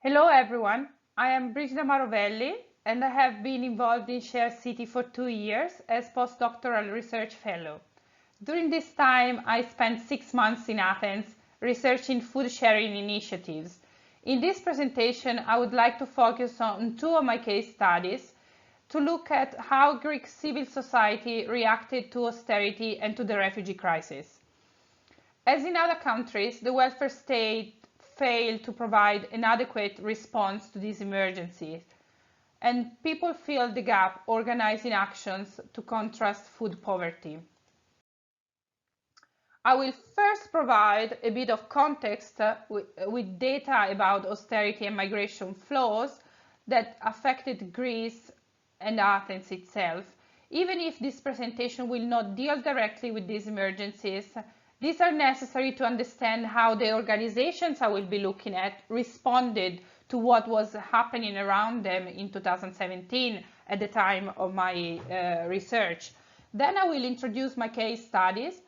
Hello everyone, I am Brigida Marovelli and I have been involved in Share City for 2 years as postdoctoral research fellow. During this time, I spent 6 months in Athens researching food sharing initiatives. In this presentation, I would like to focus on 2 of my case studies to look at how Greek civil society reacted to austerity and to the refugee crisis. As in other countries, the welfare state failed to provide an adequate response to these emergencies, and people filled the gap organizing actions to contrast food poverty. I will first provide a bit of context with data about austerity and migration flows that affected Greece and Athens itself. Even if this presentation will not deal directly with these emergencies, these are necessary to understand how the organizations I will be looking at responded to what was happening around them in 2017 at the time of my research. Then I will introduce my case studies,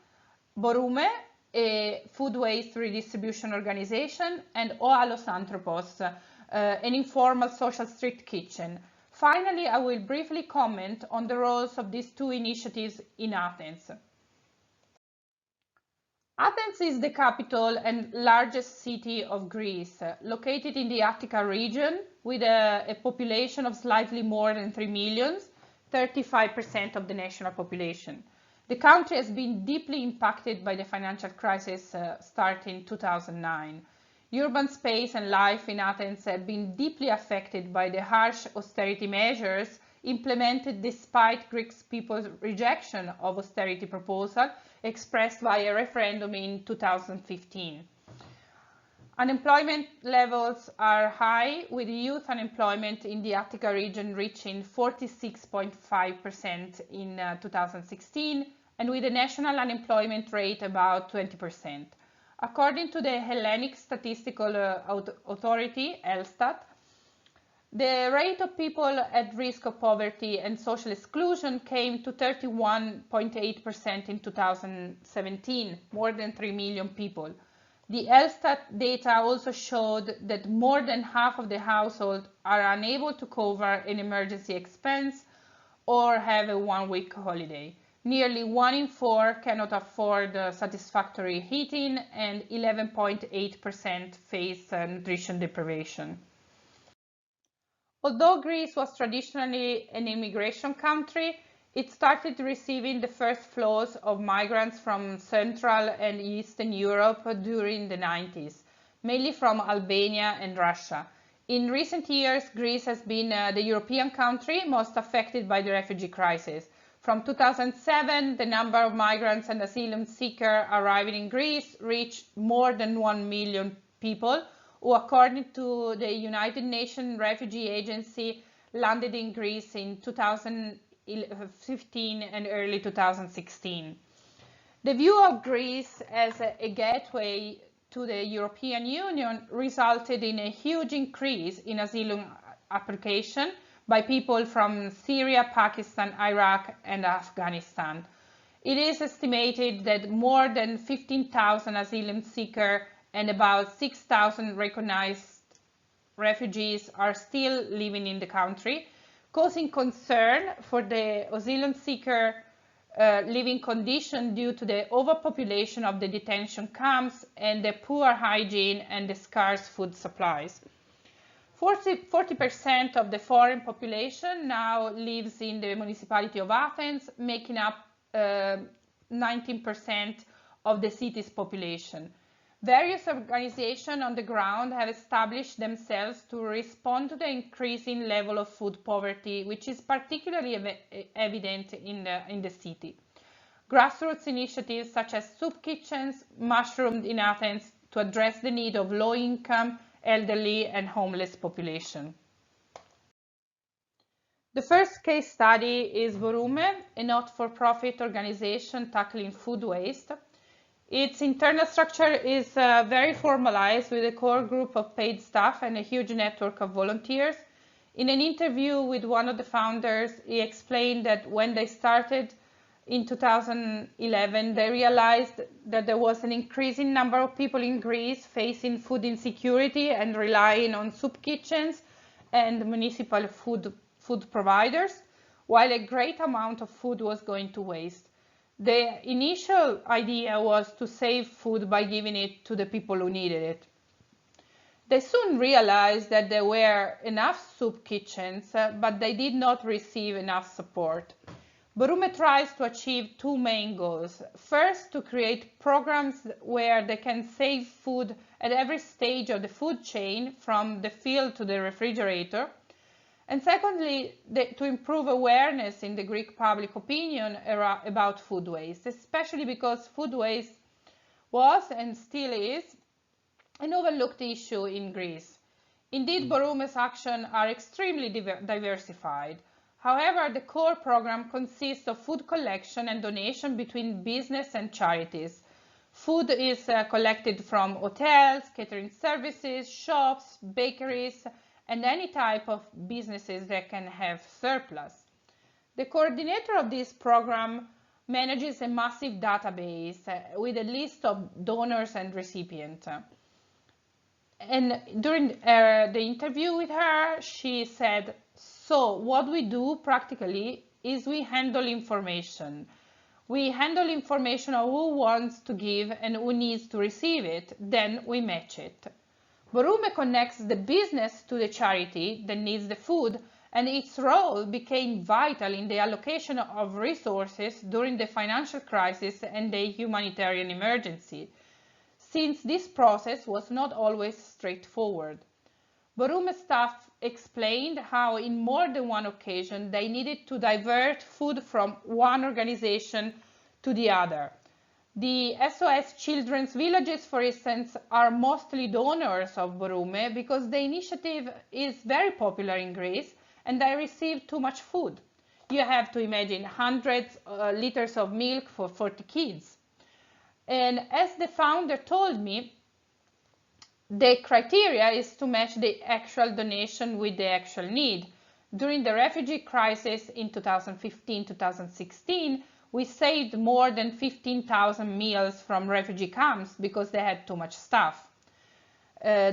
Boroume, a food waste redistribution organization, and Oalos Anthropos, an informal social street kitchen. Finally, I will briefly comment on the roles of these 2 initiatives in Athens. Athens is the capital and largest city of Greece, located in the Attica region with a population of slightly more than 3 million, 35% of the national population. The country has been deeply impacted by the financial crisis starting in 2009. Urban space and life in Athens have been deeply affected by the harsh austerity measures implemented despite Greek people's rejection of austerity proposal expressed via a referendum in 2015. Unemployment levels are high, with youth unemployment in the Attica region reaching 46.5% in 2016, and with a national unemployment rate about 20%. According to the Hellenic Statistical Authority, Elstat, the rate of people at risk of poverty and social exclusion came to 31.8% in 2017, more than 3 million people. The Elstat data also showed that more than half of the households are unable to cover an emergency expense or have a 1-week holiday. Nearly 1 in 4 cannot afford satisfactory heating, and 11.8% face nutrition deprivation. Although Greece was traditionally an immigration country, it started receiving the first flows of migrants from Central and Eastern Europe during the 90s, mainly from Albania and Russia. In recent years, Greece has been the European country most affected by the refugee crisis. From 2007, the number of migrants and asylum seekers arriving in Greece reached more than 1 million people, who, according to the United Nations Refugee Agency, landed in Greece in 2015 and early 2016. The view of Greece as a gateway to the European Union resulted in a huge increase in asylum application by people from Syria, Pakistan, Iraq, and Afghanistan. It is estimated that more than 15,000 asylum seekers and about 6,000 recognized refugees are still living in the country, causing concern for the asylum seeker living condition due to the overpopulation of the detention camps and the poor hygiene and the scarce food supplies. 40% of the foreign population now lives in the municipality of Athens, making up 19% of the city's population. Various organizations on the ground have established themselves to respond to the increasing level of food poverty, which is particularly evident in the city. Grassroots initiatives such as soup kitchens mushroomed in Athens to address the need of low-income, elderly, and homeless population. The first case study is Μπορούμε, a not-for-profit organization tackling food waste. Its internal structure is very formalized, with a core group of paid staff and a huge network of volunteers. In an interview with one of the founders, he explained that when they started, in 2011, they realized that there was an increasing number of people in Greece facing food insecurity and relying on soup kitchens and municipal food providers, while a great amount of food was going to waste. The initial idea was to save food by giving it to the people who needed it. They soon realized that there were enough soup kitchens, but they did not receive enough support. Boroume tries to achieve two main goals. First, to create programs where they can save food at every stage of the food chain, from the field to the refrigerator. And secondly, to improve awareness in the Greek public opinion about food waste, especially because food waste was and still is an overlooked issue in Greece. Indeed, Boroume's actions are extremely diversified. However, the core program consists of food collection and donation between business and charities. Food is collected from hotels, catering services, shops, bakeries, and any type of businesses that can have surplus. The coordinator of this program manages a massive database with a list of donors and recipients. And during the interview with her, she said, "So what we do practically is we handle information. We handle information of who wants to give and who needs to receive it. Then we match it." Boroume connects the business to the charity that needs the food, and its role became vital in the allocation of resources during the financial crisis and the humanitarian emergency, since this process was not always straightforward. Boroume staff explained how in more than one occasion they needed to divert food from one organization to the other. The SOS Children's Villages, for instance, are mostly donors of Boroume because the initiative is very popular in Greece and they receive too much food. You have to imagine hundreds of liters of milk for 40 kids. And as the founder told me, the criteria is to match the actual donation with the actual need. During the refugee crisis in 2015-2016, we saved more than 15,000 meals from refugee camps because they had too much stuff.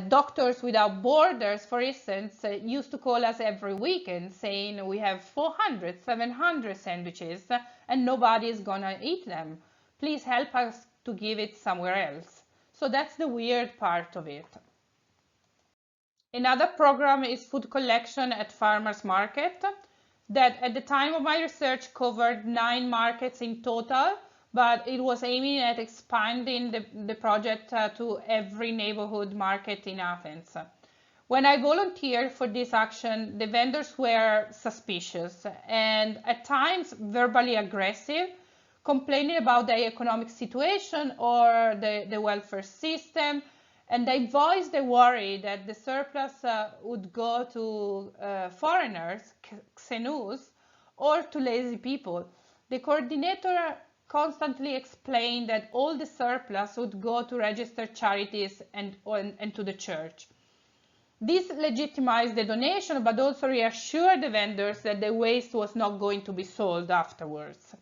Doctors Without Borders, for instance, used to call us every weekend saying we have 400, 700 sandwiches and nobody is gonna eat them. Please help us to give it somewhere else. So that's the weird part of it. Another program is food collection at farmers market, that at the time of my research covered 9 markets in total, but it was aiming at expanding the project to every neighborhood market in Athens. When I volunteered for this action, the vendors were suspicious and at times verbally aggressive, complaining about their economic situation or the welfare system, and they voiced the worry that the surplus would go to foreigners, xenous, or to lazy people. The coordinator constantly explained that all the surplus would go to registered charities and to the church. This legitimized the donation, but also reassured the vendors that the waste was not going to be sold afterwards.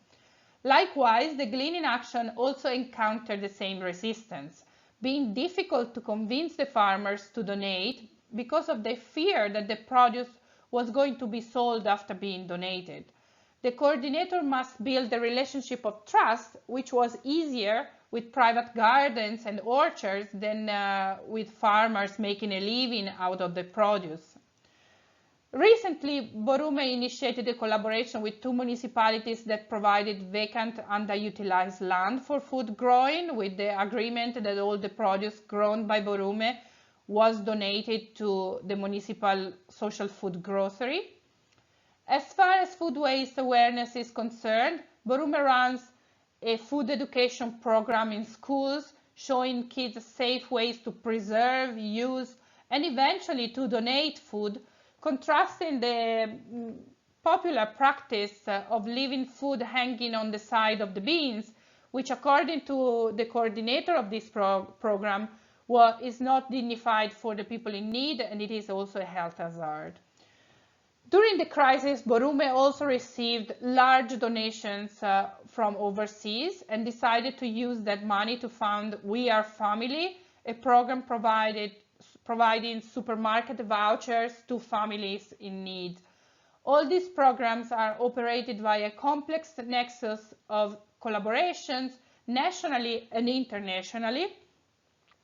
Likewise, the gleaning action also encountered the same resistance, being difficult to convince the farmers to donate because of the fear that the produce was going to be sold after being donated. The coordinator must build a relationship of trust, which was easier with private gardens and orchards than with farmers making a living out of the produce. Recently, Boroume initiated a collaboration with 2 municipalities that provided vacant, underutilized land for food growing, with the agreement that all the produce grown by Boroume was donated to the municipal social food grocery. As far as food waste awareness is concerned, Boroume runs a food education program in schools, showing kids safe ways to preserve, use, and eventually to donate food, contrasting the popular practice of leaving food hanging on the side of the bins, which according to the coordinator of this program is not dignified for the people in need, and it is also a health hazard. During the crisis, Boroume also received large donations from overseas and decided to use that money to found We Are Family, a program providing supermarket vouchers to families in need. All these programs are operated via a complex nexus of collaborations nationally and internationally.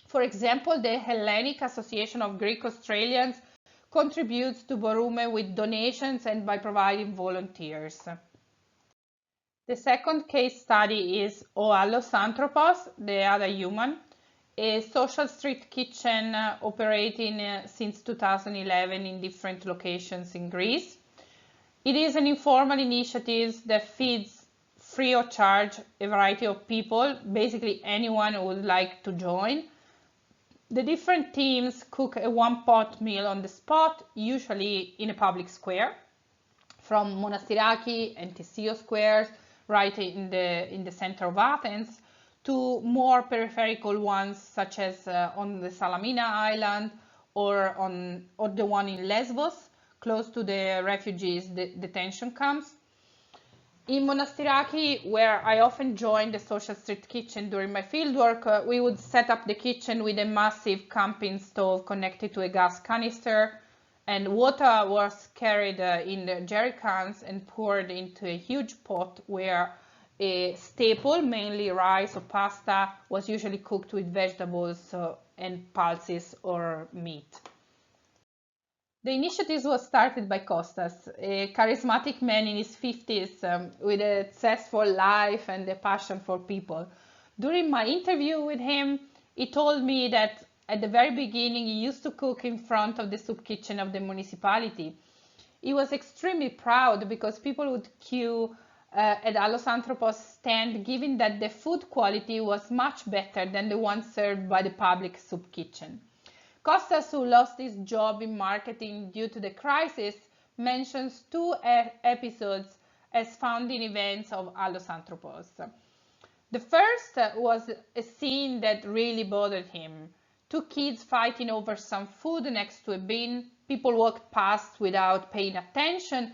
For example, the Hellenic Association of Greek Australians contributes to Borome with donations and by providing volunteers. The second case study is O Allos Anthropos, the other human, a social street kitchen operating since 2011 in different locations in Greece. It is an informal initiative that feeds free of charge a variety of people, basically anyone who would like to join. The different teams cook a one-pot meal on the spot, usually in a public square, from Monastiraki and Tissio squares, right in the center of Athens, to more peripheral ones, such as on the Salamina Island or the one in Lesbos, close to the refugees detention camps. In Monastiraki, where I often joined the social street kitchen during my fieldwork, we would set up the kitchen with a massive camping stove connected to a gas canister, and water was carried in the jerry cans and poured into a huge pot where a staple, mainly rice or pasta, was usually cooked with vegetables and pulses or meat. The initiative was started by Kostas, a charismatic man in his 50s with a successful life and a passion for people. During my interview with him, he told me that at the very beginning he used to cook in front of the soup kitchen of the municipality. He was extremely proud because people would queue at Allos Anthropos stand, given that the food quality was much better than the one served by the public soup kitchen. Kostas, who lost his job in marketing due to the crisis, mentions two episodes as founding events of Allos Anthropos. The first was a scene that really bothered him. Two kids fighting over some food next to a bin. People walked past without paying attention,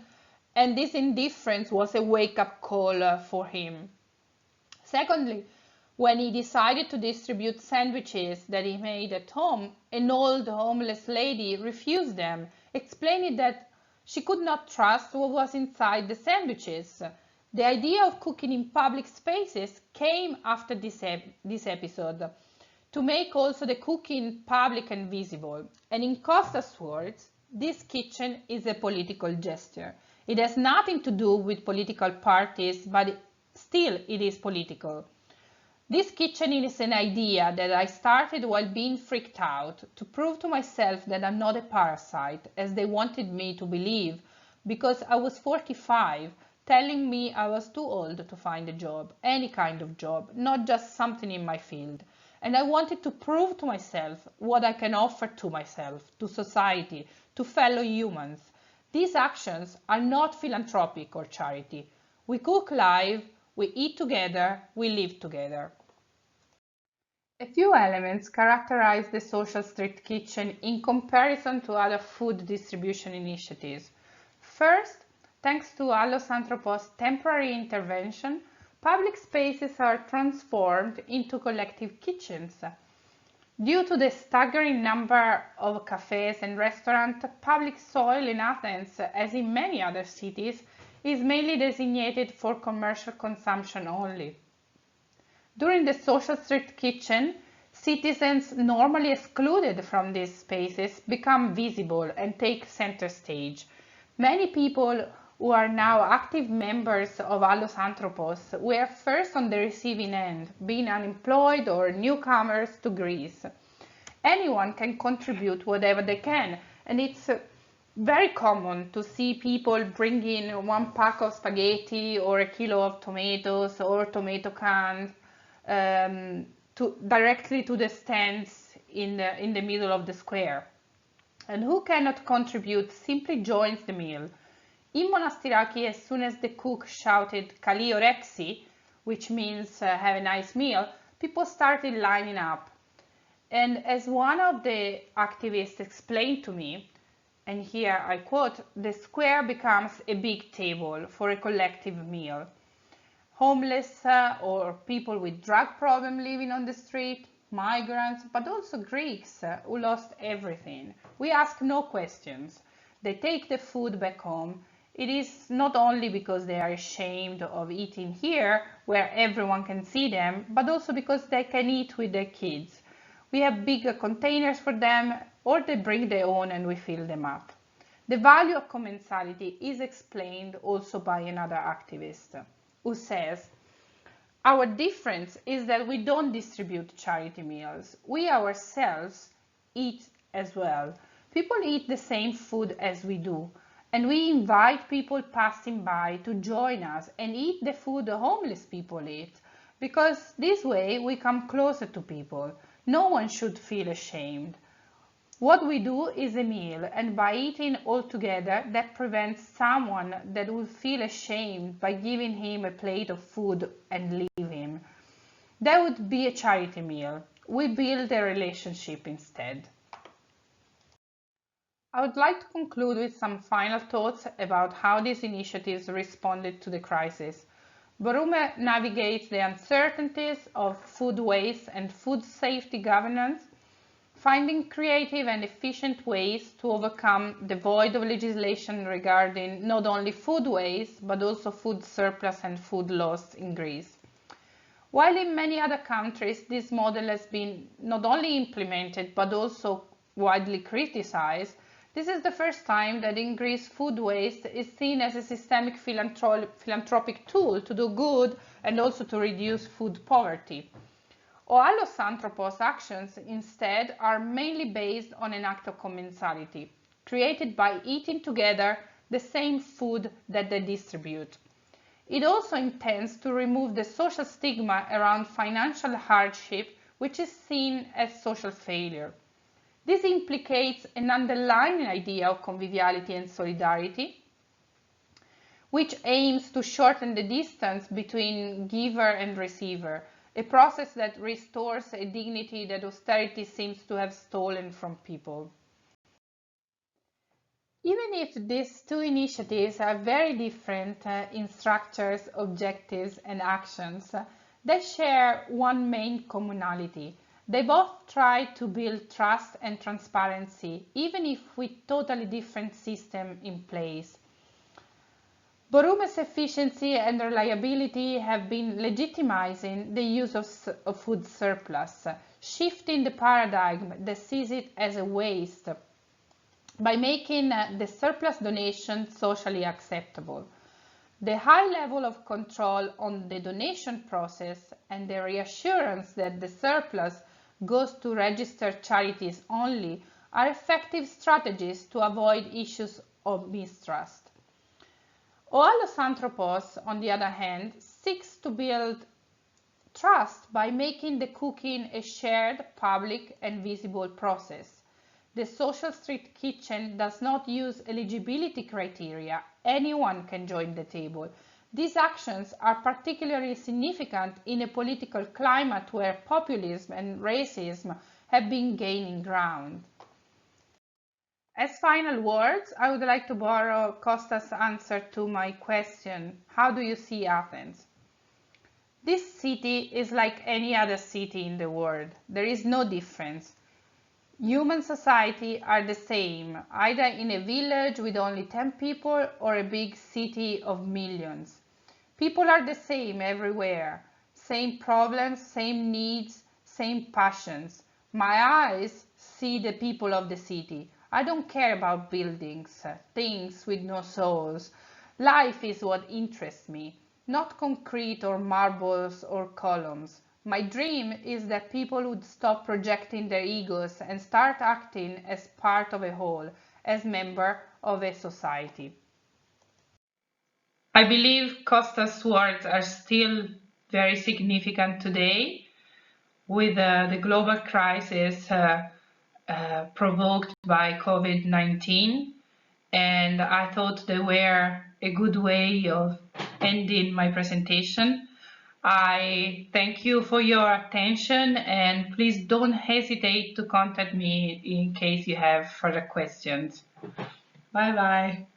and this indifference was a wake-up call for him. Secondly, when he decided to distribute sandwiches that he made at home, an old homeless lady refused them, explaining that she could not trust what was inside the sandwiches. The idea of cooking in public spaces came after this episode, to make also the cooking public and visible. And in Kostas' words, this kitchen is a political gesture. It has nothing to do with political parties, but still it is political. This kitchen is an idea that I started while being freaked out, to prove to myself that I'm not a parasite, as they wanted me to believe, because I was 45, telling me I was too old to find a job, any kind of job, not just something in my field. And I wanted to prove to myself what I can offer to myself, to society, to fellow humans. These actions are not philanthropic or charity. We cook live, we eat together, we live together. A few elements characterize the social street kitchen in comparison to other food distribution initiatives. First, thanks to Allos Anthropos' temporary intervention, public spaces are transformed into collective kitchens. Due to the staggering number of cafes and restaurants, public soil in Athens, as in many other cities, is mainly designated for commercial consumption only. During the social street kitchen, citizens normally excluded from these spaces become visible and take center stage. Many people who are now active members of Allos Anthropos were first on the receiving end, being unemployed or newcomers to Greece. Anyone can contribute whatever they can, and it's very common to see people bring in one pack of spaghetti or a kilo of tomatoes or tomato cans directly to the stands in the middle of the square. And who cannot contribute simply joins the meal. In Monastiraki, as soon as the cook shouted "Kali orexi," which means have a nice meal, people started lining up. And as one of the activists explained to me, and here I quote, the square becomes a big table for a collective meal. Homeless or people with drug problem living on the street, migrants, but also Greeks who lost everything. We ask no questions. They take the food back home. It is not only because they are ashamed of eating here, where everyone can see them, but also because they can eat with their kids. We have bigger containers for them, or they bring their own and we fill them up. The value of commensality is explained also by another activist who says, our difference is that we don't distribute charity meals. We ourselves eat as well. People eat the same food as we do, and we invite people passing by to join us and eat the food the homeless people eat, because this way we come closer to people. No one should feel ashamed. What we do is a meal, and by eating all together, that prevents someone that would feel ashamed by giving him a plate of food and leave him. That would be a charity meal. We build a relationship instead. I would like to conclude with some final thoughts about how these initiatives responded to the crisis. Boroume navigates the uncertainties of food waste and food safety governance, finding creative and efficient ways to overcome the void of legislation regarding not only food waste, but also food surplus and food loss in Greece. While in many other countries this model has been not only implemented, but also widely criticized, this is the first time that in Greece food waste is seen as a systemic philanthropic tool to do good and also to reduce food poverty. Oalos Anthropos actions instead are mainly based on an act of commensality, created by eating together the same food that they distribute. It also intends to remove the social stigma around financial hardship, which is seen as social failure. This implicates an underlying idea of conviviality and solidarity, which aims to shorten the distance between giver and receiver, a process that restores a dignity that austerity seems to have stolen from people. Even if these two initiatives are very different in structures, objectives, and actions, they share one main commonality. They both try to build trust and transparency, even if with totally different systems in place. Boroume's efficiency and reliability have been legitimizing the use of food surplus, shifting the paradigm that sees it as a waste by making the surplus donation socially acceptable. The high level of control on the donation process and the reassurance that the surplus goes to registered charities only are effective strategies to avoid issues of mistrust. Oalos Anthropos, on the other hand, seeks to build trust by making the cooking a shared, public and visible process. The social street kitchen does not use eligibility criteria. Anyone can join the table. These actions are particularly significant in a political climate where populism and racism have been gaining ground. As final words, I would like to borrow Costa's answer to my question, how do you see Athens? This city is like any other city in the world. There is no difference. Human society are the same, either in a village with only 10 people or a big city of millions. People are the same everywhere. Same problems, same needs, same passions. My eyes see the people of the city. I don't care about buildings, things with no souls. Life is what interests me, not concrete or marbles or columns. My dream is that people would stop projecting their egos and start acting as part of a whole, as member of a society. I believe Costa's words are still very significant today with the global crisis provoked by COVID-19, and I thought they were a good way of ending my presentation. I thank you for your attention, and please don't hesitate to contact me in case you have further questions. Bye bye.